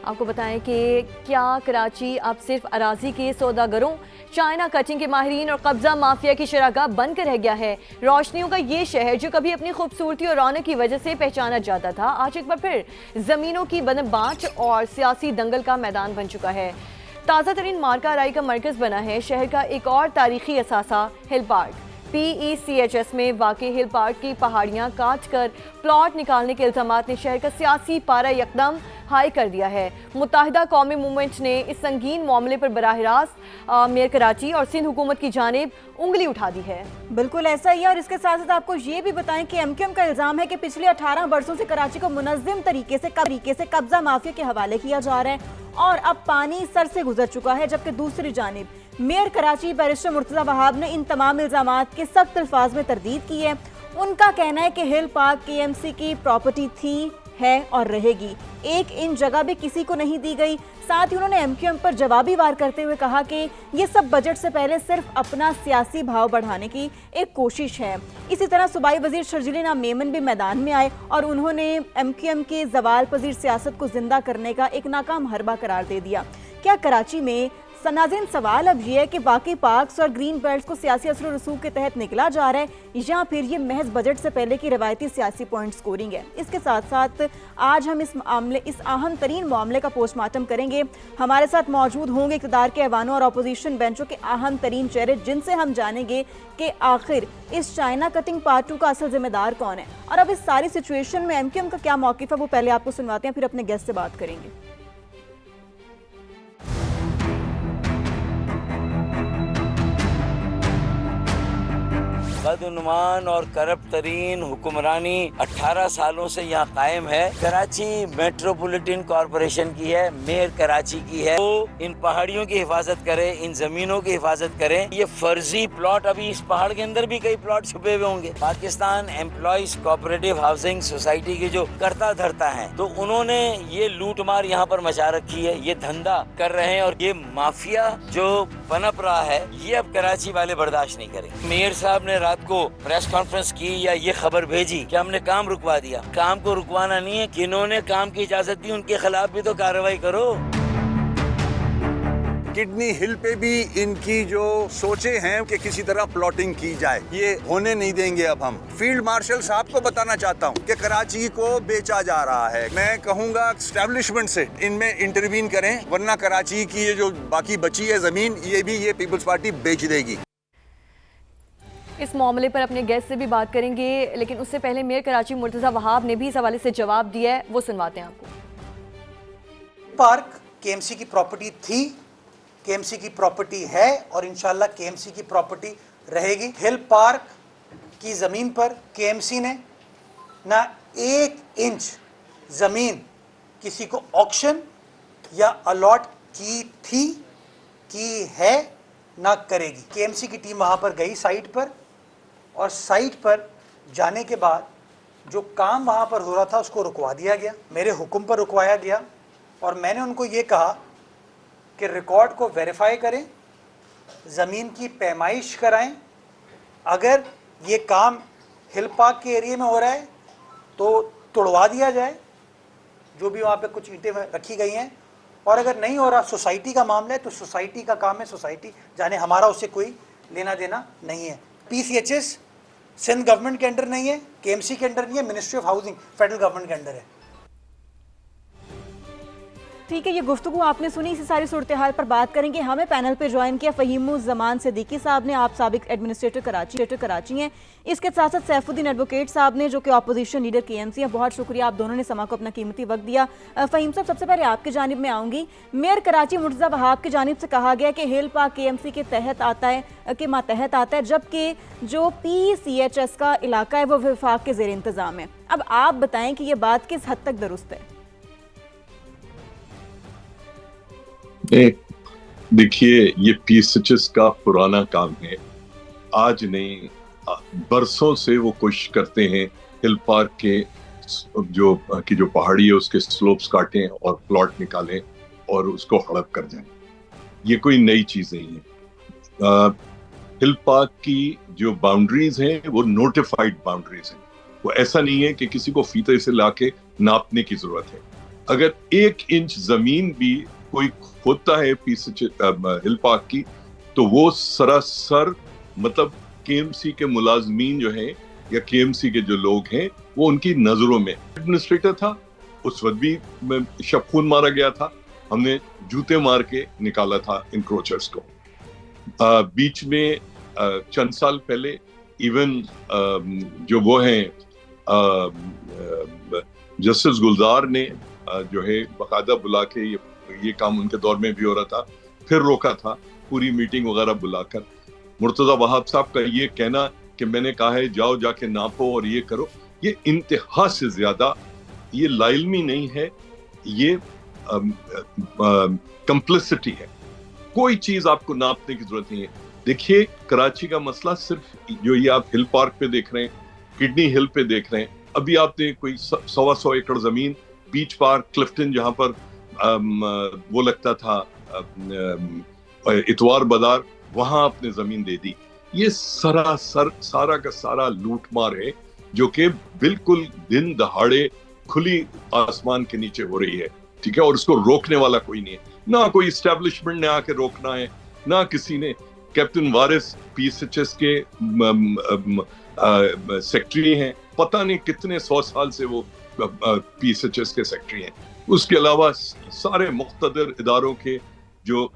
آپ کو بتائیں کہ کیا کراچی اب صرف اراضی کے سوداگروں، چائنا کٹنگ کے ماہرین اور قبضہ مافیا کی شراگاہ بن کر رہ گیا ہے؟ روشنیوں کا یہ شہر جو کبھی اپنی خوبصورتی اور رونق کی وجہ سے پہچانا جاتا تھا، آج ایک بار پھر زمینوں کی بندر بانٹ اور سیاسی دنگل کا میدان بن چکا ہے۔ تازہ ترین مارکا رائی کا مرکز بنا ہے شہر کا ایک اور تاریخی اثاثہ ہل پارک۔ پی ای سی ایچ ایس میں واقع ہل پارک کی پہاڑیاں کاٹ کر پلاٹ نکالنے کے الزامات نے شہر کا سیاسی پارہ یکدم ہائی کر دیا ہے۔ متحدہ قومی موومنٹ نے اس سنگین معاملے پر براہ راست میئر کراچی اور سندھ حکومت کی جانب انگلی اٹھا دی ہے۔ بالکل ایسا ہی ہے، اور اس کے ساتھ ساتھ آپ کو یہ بھی بتائیں کہ ایم کیو ایم کا الزام ہے کہ پچھلے 18 برسوں سے کراچی کو منظم طریقے سے قبضہ مافیا کے حوالے کیا جا رہا ہے اور اب پانی سر سے گزر چکا ہے، جبکہ دوسری جانب میئر کراچی بیرسٹر مرتضی وہاب نے ان تمام الزامات کے سخت الفاظ میں تردید کی ہے۔ ان کا کہنا ہے کہ ہل پارک کے ایم سی کی پراپرٹی تھی، ہے اور رہے گی، ایک انچ جگہ بھی کسی کو نہیں دی گئی۔ ساتھ ہی انہوں نے ایم کیو ایم پر جوابی وار کرتے ہوئے کہا کہ یہ سب بجٹ سے پہلے صرف اپنا سیاسی بھاؤ بڑھانے کی ایک کوشش ہے۔ اسی طرح صوبائی وزیر شرجیل نام میمن بھی میدان میں آئے اور انہوں نے ایم کیو ایم کے زوال پذیر سیاست کو زندہ کرنے کا ایک ناکام حربہ قرار دے دیا۔ کیا کراچی میں ناظرین سوال اب یہ ہے کہ واقعی پارکس اور گرین بیلٹس کو سیاسی اثر و رسوخ کے تحت نکلا جا رہا ہے یا پھر یہ محض بجٹ سے پہلے کی روایتی سیاسی پوائنٹ سکورنگ ہے؟ اس کے ساتھ ساتھ آج ہم اس اہم ترین معاملے کا پوسٹ مارٹم کریں گے۔ ہمارے ساتھ موجود ہوں گے اقتدار کے ایوانوں اور اپوزیشن بینچوں کے اہم ترین چہرے، جن سے ہم جانیں گے کہ آخر اس چائنا کٹنگ پارٹ 2 کا اصل ذمہ دار کون ہے، اور اب اس ساری سچویشن میں ایم کیو ایم کا کیا موقف ہے وہ پہلے آپ کو سنواتے ہیں، پھر اپنے گیسٹ سے بات کریں گے۔ بدعنوان اور کرپٹ ترین حکمرانی 18 سالوں سے یہاں قائم ہے۔ کراچی میٹروپولیٹن کارپوریشن کی ہے، میئر کراچی کی ہے، وہ ان پہاڑیوں کی حفاظت کرے، ان زمینوں کی حفاظت کرے۔ یہ فرضی پلاٹ، ابھی اس پہاڑ کے اندر بھی کئی پلاٹ چھپے ہوئے ہوں گے۔ Pakistan employees cooperative housing society کے جو کرتا دھرتا ہیں، تو انہوں نے یہ لوٹ مار یہاں پر مچا رکھی ہے، یہ دھندا کر رہے ہیں، اور یہ مافیا جو پنپ رہا ہے یہ اب کراچی والے برداشت نہیں کریں۔ میئر صاحب نے رات کو پریس کانفرنس کی یا یہ خبر بھیجی کہ ہم نے کام رکوا دیا۔ کام کو رکوانا نہیں ہے، کنہوں نے کام کی اجازت دی ان کے خلاف بھی تو کارروائی کرو۔ کڈنی ہل پہ بھی ان کی جو سوچیں ہیں کہ کسی طرح پلاٹنگ کی جائے، یہ ہونے نہیں دیں گے۔ اب ہم فیلڈ مارشل صاحب کو بتانا چاہتا ہوں کہ کراچی کو بیچا جا رہا ہے۔ میں کہوں گا اسٹیبلشمنٹ سے ان میں انٹروین کریں، ورنہ کراچی کی یہ جو باقی بچی ہے زمین، یہ بھی یہ پیپلز پارٹی بیچ دے گی۔ اس معاملے پر اپنے گیسٹ سے بھی بات کریں گے، لیکن اس سے پہلے میئر کراچی مرتضی وہاب نے بھی اس حوالے سے جواب دیا ہے، وہ سنواتے ہیں آپ کو۔ پارک کے ایم سی کی پراپرٹی تھی، کے ایم سی کی پراپرٹی ہے، اور انشاءاللہ کے ایم سی کی پراپرٹی رہے گی۔ ہل پارک کی زمین پر کے ایم سی نے نہ ایک انچ زمین کسی کو آکشن یا الاٹ کی تھی، کی ہے، نہ کرے گی۔ کے ایم سی کی ٹیم وہاں پر گئی سائٹ پر، اور سائٹ پر جانے کے بعد جو کام وہاں پر ہو رہا تھا اس کو رکوا دیا گیا، میرے حکم پر رکوایا گیا، اور میں نے ان کو یہ کہا کہ ریکارڈ کو ویریفائی کریں، زمین کی پیمائش کرائیں، اگر یہ کام ہل پارک کے ایریے میں ہو رہا ہے تو توڑوا دیا جائے، جو بھی وہاں پہ کچھ اینٹیں رکھی گئی ہیں، اور اگر نہیں ہو رہا، سوسائٹی کا معاملہ ہے تو سوسائٹی کا کام ہے، سوسائٹی جانے، ہمارا اس سے کوئی لینا دینا نہیں ہے۔ P C H S Sindh government کے انڈر نہیں ہے، کے ایم سی کے انڈر نہیں ہے، ministry of housing federal government کے انڈر ہے۔ ٹھیک ہے، یہ گفتگو آپ نے سنی، اسی ساری صورتحال پر بات کریں گے۔ ہمیں پینل پہ جوائن کیا فہیم الزمان صدیقی صاحب نے، آپ سابق ایڈمنسٹریٹر کراچی ہیں۔ اس کے ساتھ ساتھ سیف الدین ایڈوکیٹ صاحب نے، جو کہ اپوزیشن لیڈر کے ایم سی ہیں۔ بہت شکریہ، آپ دونوں نے سما کو اپنا قیمتی وقت دیا۔ فہیم صاحب، سب سے پہلے آپ کی جانب میں آؤں گی۔ میئر کراچی مرتضی وہاب کی جانب سے کہا گیا کہ ہل پارک کے ایم سی کے تحت آتا ہے، جبکہ جو پی سی ایچ ایس کا علاقہ ہے وہ وفاق کے زیر انتظام ہے۔ اب آپ بتائیں کہ یہ بات کس حد تک درست ہے؟ دیکھیے، یہ پی ایس ایچ ایس کا پرانا کام ہے، آج نہیں، برسوں سے وہ کوشش کرتے ہیں ہل پارک کے جو پہاڑی ہے اس کے سلوپس کاٹیں اور پلاٹ نکالیں اور اس کو ہڑپ کر جائیں۔ یہ کوئی نئی چیز نہیں ہے۔ ہل پارک کی جو باؤنڈریز ہیں وہ نوٹیفائڈ باؤنڈریز ہیں، وہ ایسا نہیں ہے کہ کسی کو فیتے سے لا کے ناپنے کی ضرورت ہے۔ اگر 1 انچ زمین بھی کوئی کھودتا ہے ہل پارک کی تو وہ سراسر مطلب کے ایم سی کے ملازمین جو ہیں یا کے ایم سی کے جو لوگ ہیں وہ ان کی نظروں میں ایڈمنسٹریٹر تھا. اس وقت بھی شب خون مارا گیا تھا, ہم نے جوتے مار کے نکالا تھا انکروچرز کو. بیچ میں چند سال پہلے ایون جو وہ ہیں جسٹس گلزار نے جو ہے باقاعدہ بلا کے یہ کام ان کے دور میں بھی ہو رہا تھا, پھر روکا تھا پوری میٹنگ وغیرہ بلا کر. مرتضی وہاب صاحب کا یہ کہنا کہ میں نے کہا ہے جاؤ جا کے ناپو اور یہ کرو, یہ انتہا سے زیادہ یہ لا علمی نہیں ہے, یہ کمپلسٹی ہے. کوئی چیز آپ کو ناپنے کی ضرورت نہیں ہے. دیکھیے کراچی کا مسئلہ صرف جو یہ آپ ہل پارک پہ دیکھ رہے ہیں, کڈنی ہل پہ دیکھ رہے ہیں, ابھی آپ نے کوئی 100 ایکڑ زمین بیچ پارک کلفٹن جہاں پر وہ لگتا تھا اتوار بازار, وہاں آپ نے زمین دے دی. یہ سارا کا سارا لوٹ مار ہے جو کہ بالکل دن دہاڑے کھلی آسمان کے نیچے ہو رہی ہے, ٹھیک ہے, اور اس کو روکنے والا کوئی نہیں ہے. نہ کوئی اسٹیبلشمنٹ نے آ کے روکنا ہے, نہ کسی نے. کیپٹن وارث پی ایس ایچ ایس کے سیکٹری ہیں, پتہ نہیں کتنے 100 سال سے وہ پی ایس ایچ ایس کے سیکٹری ہیں. اس کے علاوہ سارے مقتدر اداروں کے جو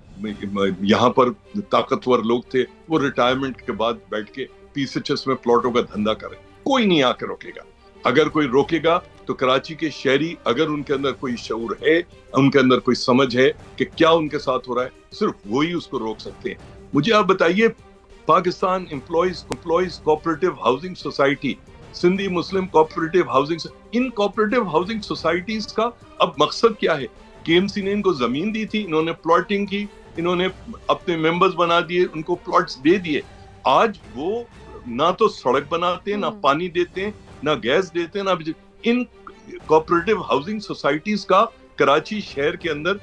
یہاں پر طاقتور لوگ تھے وہ ریٹائرمنٹ کے بعد بیٹھ کے پی ایس ایچ ایس میں پلاٹوں کا دھندا کریں. کوئی نہیں آ کے روکے گا. اگر کوئی روکے گا تو کراچی کے شہری, اگر ان کے اندر کوئی شعور ہے, ان کے اندر کوئی سمجھ ہے کہ کیا ان کے ساتھ ہو رہا ہے, صرف وہی اس کو روک سکتے ہیں. مجھے آپ بتائیے, Pakistan employees cooperative housing society, Sindhi Muslim cooperative housing, ان کوآپریٹو ہاؤسنگ سوسائٹیز کا اب مقصد کیا ہے؟ کے ایم سی نے ان کو زمین دی تھی, انہوں نے پلاٹنگ کی, انہوں نے اپنے ممبرز بنا دیے, ان کو پلاٹس دے دیے. آج وہ نہ تو سڑک بناتے ہیں, نہ پانی دیتے ہیں, نہ گیس دیتے ہیں, نہ بجلی. ان کوآپریٹو ہاؤسنگ سوسائٹیز کا کراچی شہر کے اندر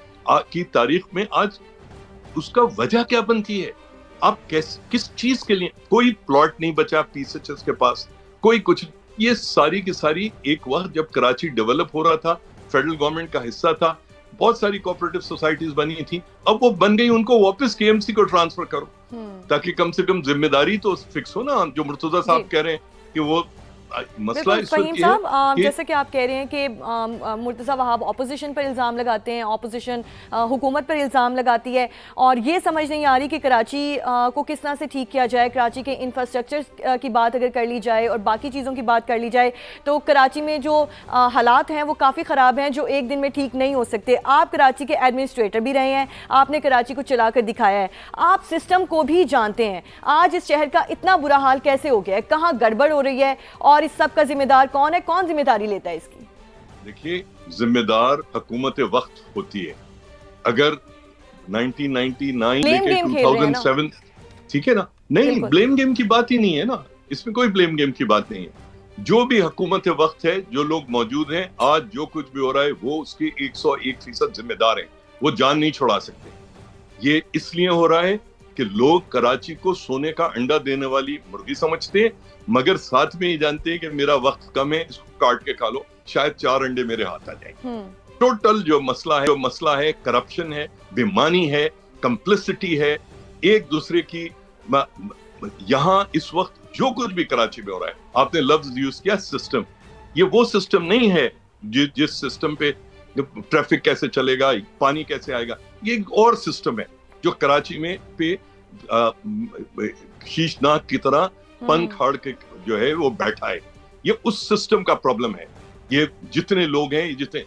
کی تاریخ میں آج اس کا وجہ کیا بنتی ہے؟ آپ کس چیز کے لیے؟ کوئی پلاٹ نہیں بچا پی ایس ایچ ایس کے پاس, کوئی کچھ. یہ ساری کی ساری ایک وقت جب کراچی ڈیولپ ہو رہا تھا, فیڈرل گورنمنٹ کا حصہ تھا, بہت ساری کوآپریٹو سوسائٹیز بنی تھیں, اب وہ بن گئی, ان کو واپس کے ایم سی کو ٹرانسفر کرو تاکہ کم سے کم ذمہ داری تو فکس ہو نا. جو مرتضیٰ صاحب کہہ رہے ہیں کہ وہ مسئلہ اس وقت یہ ہے جیسے کہ آپ کہہ رہے ہیں کہ مرتضیٰ وہاب اپوزیشن پر الزام لگاتے ہیں, اپوزیشن حکومت پر الزام لگاتی ہے, اور یہ سمجھ نہیں آ رہی کہ کراچی کو کس طرح سے ٹھیک کیا جائے. کراچی کے انفراسٹرکچر کی بات اگر کر لی جائے اور باقی چیزوں کی بات کر لی جائے تو کراچی میں جو حالات ہیں وہ کافی خراب ہیں جو ایک دن میں ٹھیک نہیں ہو سکتے. آپ کراچی کے ایڈمنسٹریٹر بھی رہے ہیں, آپ نے کراچی کو چلا کر دکھایا ہے, آپ سسٹم کو بھی جانتے ہیں. آج اس شہر کا اتنا برا حال کیسے ہو گیا ہے, کہاں گڑبڑ ہو رہی ہے, اور اس سب کا ذمہ دار کون ہے, کون ذمہ داری لیتا ہے اس کی؟ دیکھیے, ذمہ دار حکومت وقت ہوتی ہے. اگر 1999 لے کے 2007, ٹھیک ہے نا, نہیں بلیم گیم کی بات ہی نہیں ہے نا, اس میں کوئی بلیم گیم کی بات نہیں ہے. جو بھی حکومت وقت ہے, جو لوگ موجود ہیں آج, جو کچھ بھی ہو رہا ہے وہ اس کی 101% ذمہ دار ہیں, وہ جان نہیں چھڑا سکتے. یہ اس لیے ہو رہا ہے کہ لوگ کراچی کو سونے کا انڈا دینے والی مرغی سمجھتے ہیں, مگر ساتھ میں یہ جانتے ہیں کہ میرا وقت کم ہے, اس کو کاٹ کے کھا لو, شاید 4 انڈے میرے ہاتھ آ جائیں. ٹوٹل جو مسئلہ ہے کرپشن ہے, بےمانی ہے, کمپلسٹی ہے, ایک دوسرے کی. یہاں اس وقت جو کچھ بھی کراچی میں ہو رہا ہے, آپ نے لفظ یوز کیا سسٹم, یہ وہ سسٹم نہیں ہے جس سسٹم پہ ٹریفک کیسے چلے گا, پانی کیسے آئے گا. یہ ایک اور سسٹم ہے جو کراچی میں پہ شیشناک کی طرح پن کھاڑ کے جو ہے وہ بیٹھا ہے. یہ اس سسٹم کا پرابلم ہے. یہ جتنے لوگ ہیں, جتنے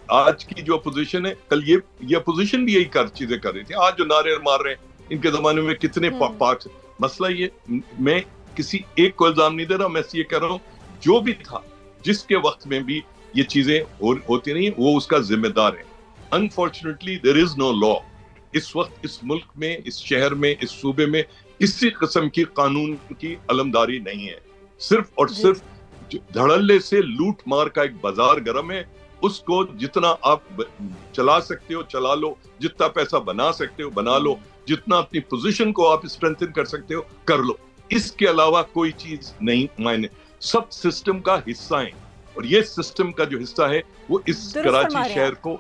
آج کی جو اپوزیشن ہے, کل یہ اپوزیشن بھی یہی چیزیں کر رہی تھی. آج جو نعرے مار رہے ہیں, ان کے زمانے میں کتنے پارکس. مسئلہ یہ, میں کسی ایک کو الزام نہیں دے رہا, میں یہ کہہ رہا ہوں جو بھی تھا, جس کے وقت میں بھی یہ چیزیں ہوتی نہیں, وہ اس کا ذمہ دار ہے. انفارچونیٹلی دیر از نو لا. اس وقت اس ملک میں, اس شہر میں, اس صوبے میں کسی قسم کی قانون کی علمداری نہیں ہے. صرف اور صرف دھڑلے سے لوٹ مار کا ایک بازار گرم ہے. اس کو جتنا آپ چلا سکتے ہو چلا لو, جتنا پیسہ بنا سکتے ہو بنا لو, جتنا اپنی پوزیشن کو آپ اسٹرینتھن کر سکتے ہو کر لو. اس کے علاوہ کوئی چیز نہیں معنی. سب سسٹم کا حصہ ہیں, اور یہ سسٹم کا جو حصہ ہے وہ اس درست فرما کراچی رہے ہیں شہر آپ۔ کو